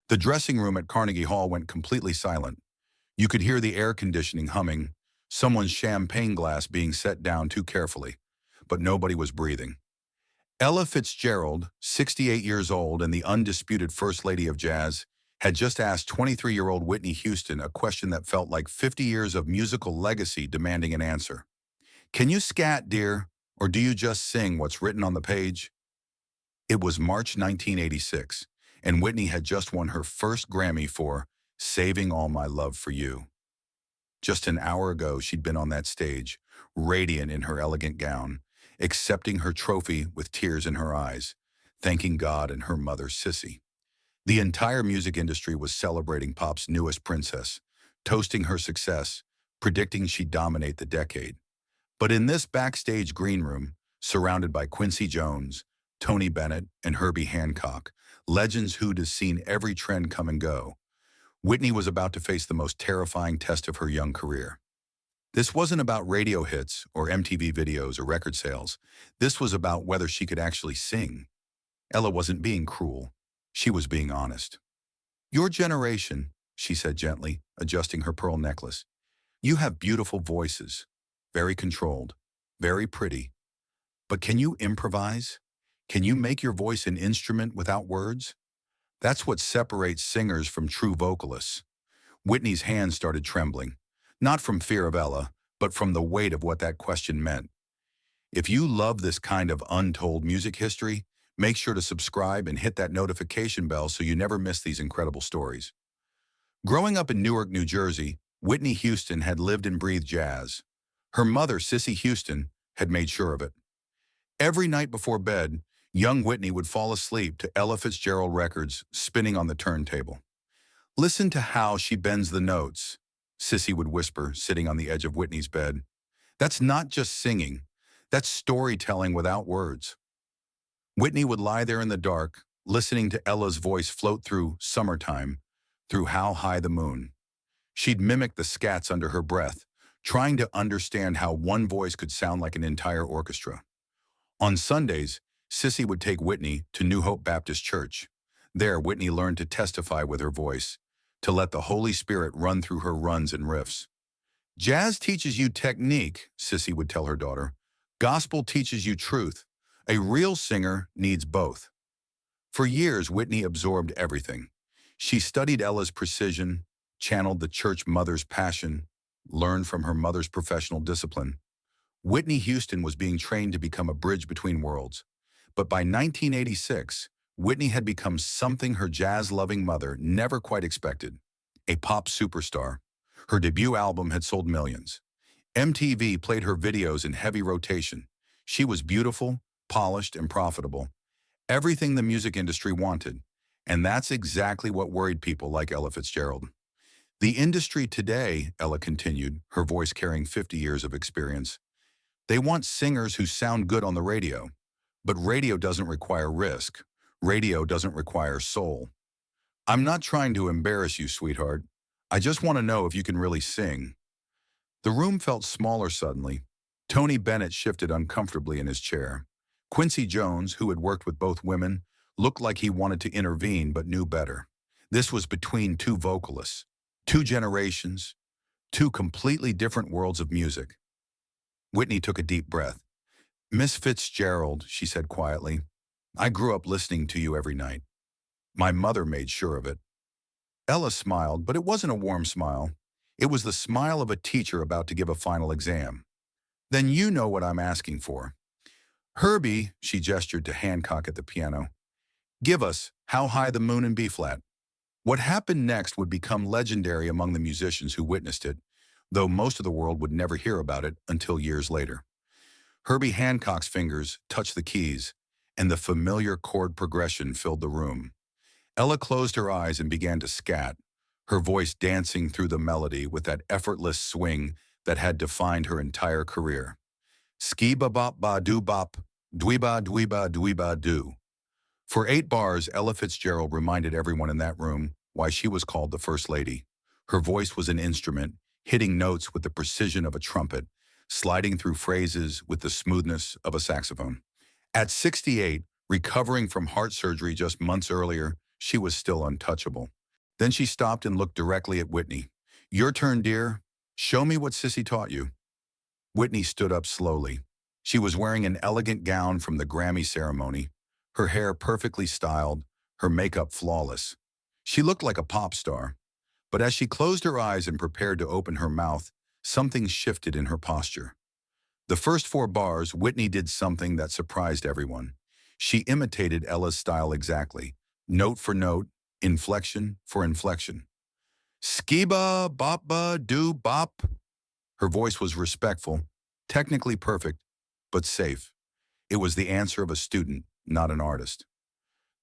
The dressing room at Carnegie Hall went completely silent. You could hear the air conditioning humming, someone's champagne glass being set down too carefully, but nobody was breathing. Ella Fitzgerald, 68 years old and the undisputed First Lady of Jazz, had just asked 23-year-old Whitney Houston a question that felt like 50 years of musical legacy demanding an answer. Can you scat, dear, or do you just sing what's written on the page? It was March 1986, and Whitney had just won her first Grammy for Saving All My Love for You. Just an hour ago, she'd been on that stage, radiant in her elegant gown, accepting her trophy with tears in her eyes, thanking God and her mother, Sissy. The entire music industry was celebrating pop's newest princess, toasting her success, predicting she'd dominate the decade. But in this backstage green room, surrounded by Quincy Jones, Tony Bennett, and Herbie Hancock, legends who'd seen every trend come and go, Whitney was about to face the most terrifying test of her young career. This wasn't about radio hits or MTV videos or record sales. This was about whether she could actually sing. Ella wasn't being cruel. She was being honest. Your generation, she said gently, adjusting her pearl necklace. You have beautiful voices, very controlled, very pretty. But can you improvise? Can you make your voice an instrument without words? That's what separates singers from true vocalists. Whitney's hands started trembling, not from fear of Ella, but from the weight of what that question meant. If you love this kind of untold music history, make sure to subscribe and hit that notification bell so you never miss these incredible stories. Growing up in Newark, New Jersey, Whitney Houston had lived and breathed jazz. Her mother, Sissy Houston, had made sure of it. Every night before bed, young Whitney would fall asleep to Ella Fitzgerald records spinning on the turntable. Listen to how she bends the notes, Sissy would whisper, sitting on the edge of Whitney's bed. That's not just singing. That's storytelling without words. Whitney would lie there in the dark, listening to Ella's voice float through Summertime, through How High the Moon. She'd mimic the scats under her breath, trying to understand how one voice could sound like an entire orchestra. On Sundays, Sissy would take Whitney to New Hope Baptist Church. There, Whitney learned to testify with her voice, to let the Holy Spirit run through her runs and riffs. Jazz teaches you technique, Sissy would tell her daughter. Gospel teaches you truth. A real singer needs both. For years, Whitney absorbed everything. She studied Ella's precision, channeled the church mother's passion, learned from her mother's professional discipline. Whitney Houston was being trained to become a bridge between worlds. But by 1986, Whitney had become something her jazz-loving mother never quite expected, a pop superstar. Her debut album had sold millions. MTV played her videos in heavy rotation. She was beautiful, polished, and profitable. Everything the music industry wanted. And that's exactly what worried people like Ella Fitzgerald. The industry today, Ella continued, her voice carrying 50 years of experience, they want singers who sound good on the radio. But radio doesn't require risk. Radio doesn't require soul. I'm not trying to embarrass you, sweetheart. I just want to know if you can really sing. The room felt smaller suddenly. Tony Bennett shifted uncomfortably in his chair. Quincy Jones, who had worked with both women, looked like he wanted to intervene but knew better. This was between two vocalists, two generations, two completely different worlds of music. Whitney took a deep breath. Miss Fitzgerald, she said quietly, I grew up listening to you every night. My mother made sure of it. Ella smiled, but it wasn't a warm smile. It was the smile of a teacher about to give a final exam. Then you know what I'm asking for. Herbie, she gestured to Hancock at the piano, give us How High the Moon in B-flat. What happened next would become legendary among the musicians who witnessed it, though most of the world would never hear about it until years later. Herbie Hancock's fingers touched the keys, and the familiar chord progression filled the room. Ella closed her eyes and began to scat, her voice dancing through the melody with that effortless swing that had defined her entire career. Ski-ba-bop-ba-doo-bop, dwee-ba-dwee-ba-dwee-ba-doo. For 8 bars, Ella Fitzgerald reminded everyone in that room why she was called the First Lady. Her voice was an instrument, hitting notes with the precision of a trumpet, sliding through phrases with the smoothness of a saxophone. At 68, recovering from heart surgery just months earlier, she was still untouchable. Then she stopped and looked directly at Whitney. Your turn, dear. Show me what Sissy taught you. Whitney stood up slowly. She was wearing an elegant gown from the Grammy ceremony, her hair perfectly styled, her makeup flawless. She looked like a pop star. But as she closed her eyes and prepared to open her mouth, something shifted in her posture. The first 4 bars, Whitney did something that surprised everyone. She imitated Ella's style exactly, note for note, inflection for inflection. Skiba, bopba, do bop. Her voice was respectful, technically perfect, but safe. It was the answer of a student, not an artist.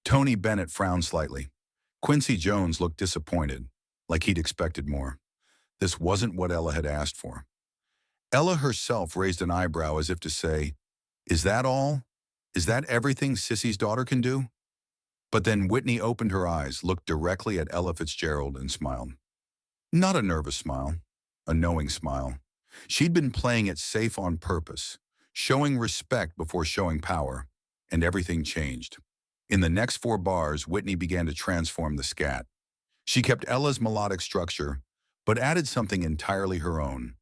Tony Bennett frowned slightly. Quincy Jones looked disappointed, like he'd expected more. This wasn't what Ella had asked for. Ella herself raised an eyebrow as if to say, is that all? Is that everything Sissy's daughter can do? But then Whitney opened her eyes, looked directly at Ella Fitzgerald, and smiled. Not a nervous smile, a knowing smile. She'd been playing it safe on purpose, showing respect before showing power, and everything changed. In the next 4 bars, Whitney began to transform the scat. She kept Ella's melodic structure, but added something entirely her own.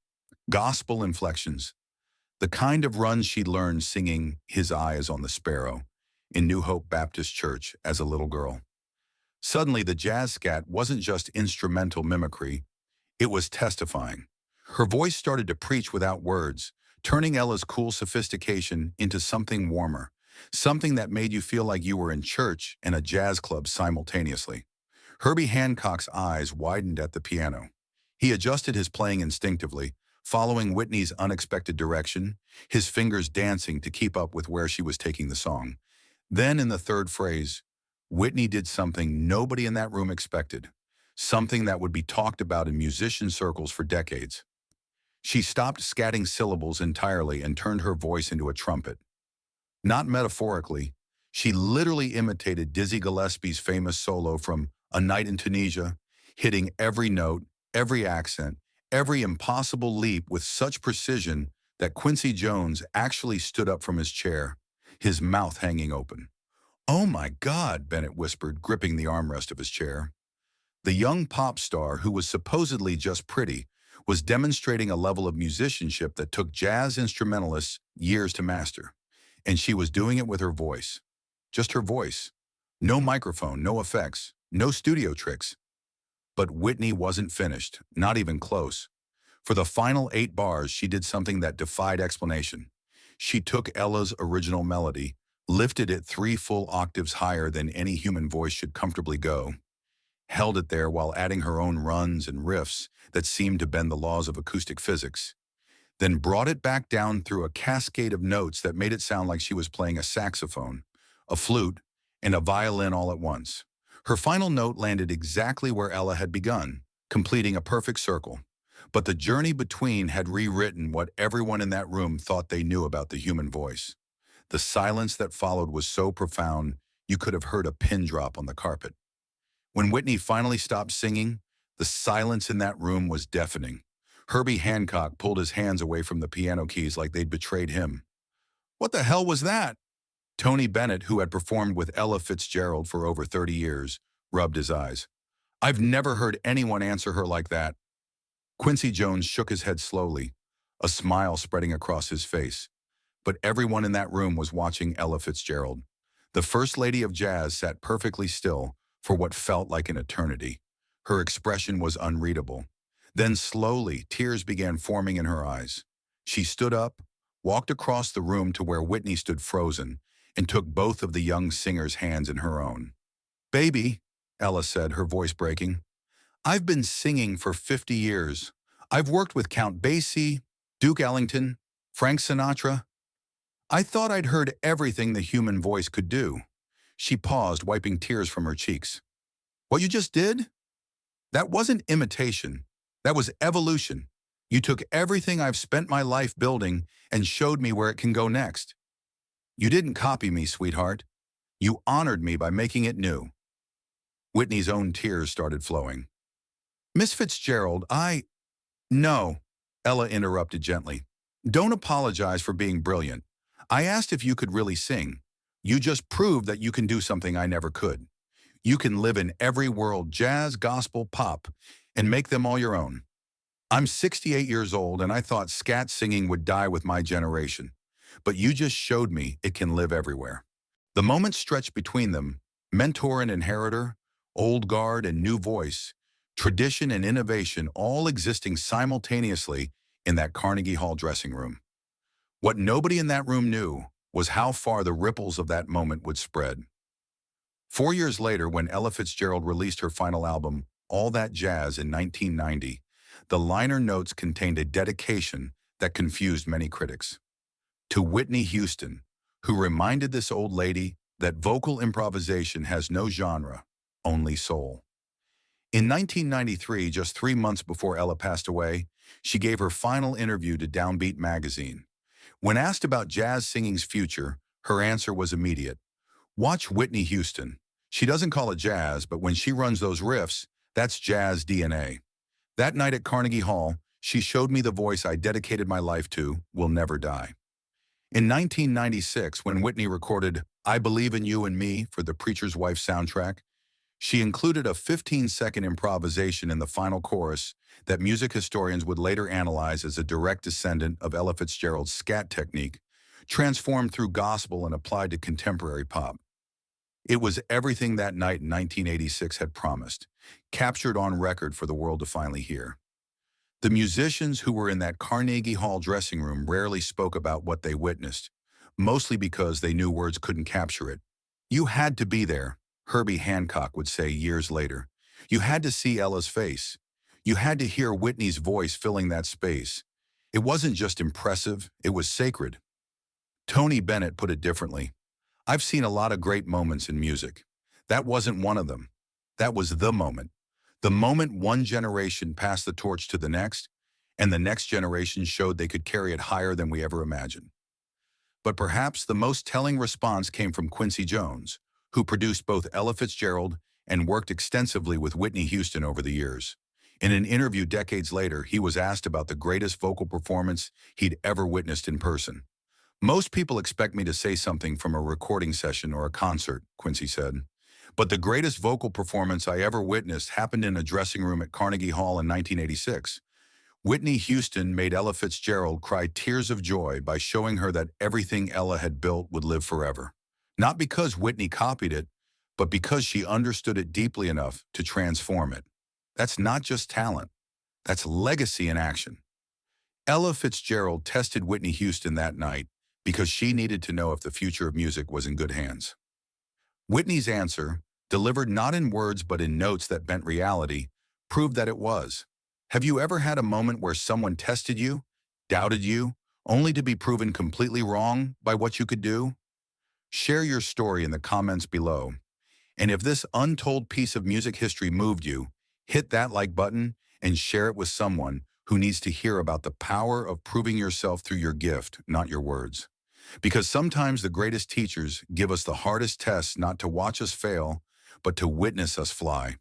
Gospel inflections, the kind of runs she'd learned singing His Eye is on the Sparrow in New Hope Baptist Church as a little girl. Suddenly, the jazz scat wasn't just instrumental mimicry, it was testifying. Her voice started to preach without words, turning Ella's cool sophistication into something warmer, something that made you feel like you were in church and a jazz club simultaneously. Herbie Hancock's eyes widened at the piano. He adjusted his playing instinctively, following Whitney's unexpected direction, his fingers dancing to keep up with where she was taking the song. Then in the 3rd phrase, Whitney did something nobody in that room expected, something that would be talked about in musician circles for decades. She stopped scatting syllables entirely and turned her voice into a trumpet. Not metaphorically, she literally imitated Dizzy Gillespie's famous solo from A Night in Tunisia, hitting every note, every accent, every impossible leap with such precision that Quincy Jones actually stood up from his chair, his mouth hanging open. Oh my God, Bennett whispered, gripping the armrest of his chair. The young pop star, who was supposedly just pretty, was demonstrating a level of musicianship that took jazz instrumentalists years to master. And she was doing it with her voice. Just her voice. No microphone, no effects, no studio tricks. But Whitney wasn't finished, not even close. For the final 8 bars, she did something that defied explanation. She took Ella's original melody, lifted it 3 full octaves higher than any human voice should comfortably go, held it there while adding her own runs and riffs that seemed to bend the laws of acoustic physics, then brought it back down through a cascade of notes that made it sound like she was playing a saxophone, a flute, and a violin all at once. Her final note landed exactly where Ella had begun, completing a perfect circle. But the journey between had rewritten what everyone in that room thought they knew about the human voice. The silence that followed was so profound, you could have heard a pin drop on the carpet. When Whitney finally stopped singing, the silence in that room was deafening. Herbie Hancock pulled his hands away from the piano keys like they'd betrayed him. What the hell was that? Tony Bennett, who had performed with Ella Fitzgerald for over 30 years, rubbed his eyes. I've never heard anyone answer her like that. Quincy Jones shook his head slowly, a smile spreading across his face. But everyone in that room was watching Ella Fitzgerald. The First Lady of Jazz sat perfectly still for what felt like an eternity. Her expression was unreadable. Then slowly, tears began forming in her eyes. She stood up, walked across the room to where Whitney stood frozen, and took both of the young singer's hands in her own. Baby, Ella said, her voice breaking, I've been singing for 50 years. I've worked with Count Basie, Duke Ellington, Frank Sinatra. I thought I'd heard everything the human voice could do. She paused, wiping tears from her cheeks. What you just did? That wasn't imitation. That was evolution. You took everything I've spent my life building and showed me where it can go next. You didn't copy me, sweetheart. You honored me by making it new. Whitney's own tears started flowing. Miss Fitzgerald, No, Ella interrupted gently. Don't apologize for being brilliant. I asked if you could really sing. You just proved that you can do something I never could. You can live in every world, jazz, gospel, pop, and make them all your own. I'm 68 years old and I thought scat singing would die with my generation. But you just showed me it can live everywhere. The moments stretched between them, mentor and inheritor, old guard and new voice, tradition and innovation all existing simultaneously in that Carnegie Hall dressing room. What nobody in that room knew was how far the ripples of that moment would spread. 4 years later, when Ella Fitzgerald released her final album, All That Jazz, in 1990, the liner notes contained a dedication that confused many critics. To Whitney Houston, who reminded this old lady that vocal improvisation has no genre, only soul. In 1993, just 3 months before Ella passed away, she gave her final interview to Downbeat magazine. When asked about jazz singing's future, her answer was immediate. Watch Whitney Houston. She doesn't call it jazz, but when she runs those riffs, that's jazz DNA. That night at Carnegie Hall, she showed me the voice I dedicated my life to will never die. In 1996, when Whitney recorded I Believe in You and Me for The Preacher's Wife soundtrack, she included a 15-second improvisation in the final chorus that music historians would later analyze as a direct descendant of Ella Fitzgerald's scat technique, transformed through gospel and applied to contemporary pop. It was everything that night in 1986 had promised, captured on record for the world to finally hear. The musicians who were in that Carnegie Hall dressing room rarely spoke about what they witnessed, mostly because they knew words couldn't capture it. You had to be there, Herbie Hancock would say years later. You had to see Ella's face. You had to hear Whitney's voice filling that space. It wasn't just impressive, it was sacred. Tony Bennett put it differently. I've seen a lot of great moments in music. That wasn't one of them. That was the moment. The moment one generation passed the torch to the next, and the next generation showed they could carry it higher than we ever imagined. But perhaps the most telling response came from Quincy Jones, who produced both Ella Fitzgerald and worked extensively with Whitney Houston over the years. In an interview decades later, he was asked about the greatest vocal performance he'd ever witnessed in person. Most people expect me to say something from a recording session or a concert, Quincy said. But the greatest vocal performance I ever witnessed happened in a dressing room at Carnegie Hall in 1986. Whitney Houston made Ella Fitzgerald cry tears of joy by showing her that everything Ella had built would live forever. Not because Whitney copied it, but because she understood it deeply enough to transform it. That's not just talent. That's legacy in action. Ella Fitzgerald tested Whitney Houston that night because she needed to know if the future of music was in good hands. Whitney's answer, delivered not in words but in notes that bent reality, proved that it was. Have you ever had a moment where someone tested you, doubted you, only to be proven completely wrong by what you could do? Share your story in the comments below. And if this untold piece of music history moved you, hit that like button and share it with someone who needs to hear about the power of proving yourself through your gift, not your words. Because sometimes the greatest teachers give us the hardest tests not to watch us fail, but to witness us fly.